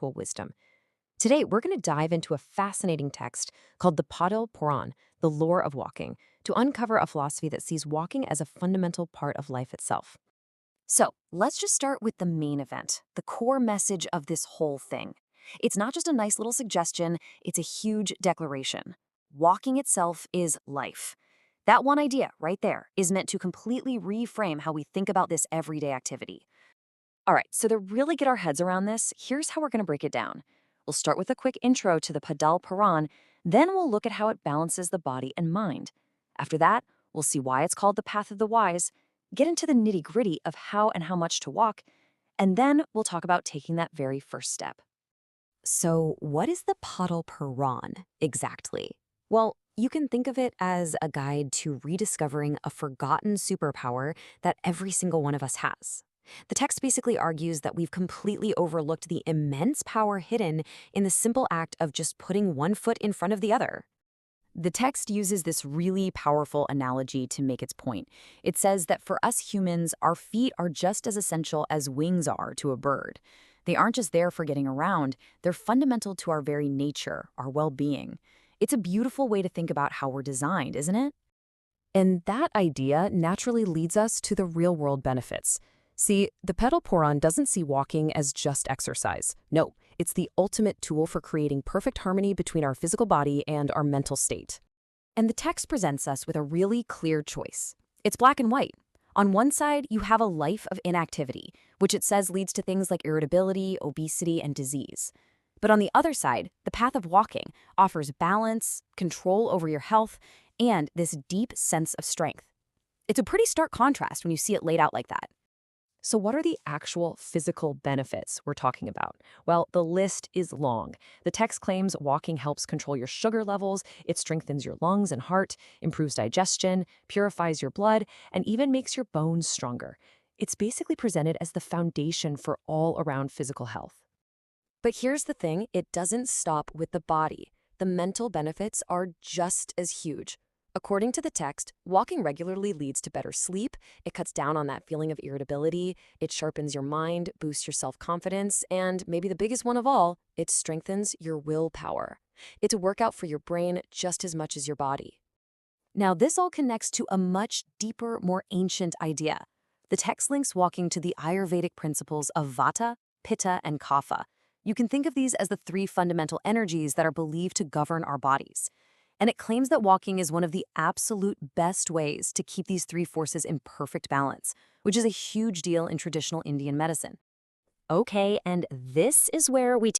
wisdom. Today, we're going to dive into a fascinating text called the Padal Puran, the lore of walking, to uncover a philosophy that sees walking as a fundamental part of life itself. So, let's just start with the main event, the core message of this whole thing. It's not just a nice little suggestion, it's a huge declaration. Walking itself is life. That one idea right there is meant to completely reframe how we think about this everyday activity. All right, so to really get our heads around this, here's how we're going to break it down. We'll start with a quick intro to the Padal Puran, then we'll look at how it balances the body and mind. After that, we'll see why it's called the Path of the Wise, get into the nitty-gritty of how and how much to walk, and then we'll talk about taking that very first step. So, what is the Padal Puran exactly? Well, you can think of it as a guide to rediscovering a forgotten superpower that every single one of us has. The text basically argues that we've completely overlooked the immense power hidden in the simple act of just putting one foot in front of the other. The text uses this really powerful analogy to make its point. It says that for us humans, our feet are just as essential as wings are to a bird. They aren't just there for getting around, they're fundamental to our very nature, our well-being. It's a beautiful way to think about how we're designed, isn't it? And that idea naturally leads us to the real-world benefits. See, the Pedal Puran doesn't see walking as just exercise. No, it's the ultimate tool for creating perfect harmony between our physical body and our mental state. And the text presents us with a really clear choice. It's black and white. On one side, you have a life of inactivity, which it says leads to things like irritability, obesity, and disease. But on the other side, the path of walking offers balance, control over your health, and this deep sense of strength. It's a pretty stark contrast when you see it laid out like that. So what are the actual physical benefits we're talking about? Well, the list is long. The text claims walking helps control your sugar levels, it strengthens your lungs and heart, improves digestion, purifies your blood, and even makes your bones stronger. It's basically presented as the foundation for all-around physical health. But here's the thing, it doesn't stop with the body. The mental benefits are just as huge. According to the text, walking regularly leads to better sleep, it cuts down on that feeling of irritability, it sharpens your mind, boosts your self-confidence, and maybe the biggest one of all, it strengthens your willpower. It's a workout for your brain just as much as your body. Now, this all connects to a much deeper, more ancient idea. The text links walking to the Ayurvedic principles of Vata, Pitta, and Kapha. You can think of these as the three fundamental energies that are believed to govern our bodies. And it claims that walking is one of the absolute best ways to keep these three forces in perfect balance, which is a huge deal in traditional Indian medicine. Okay, and this is where we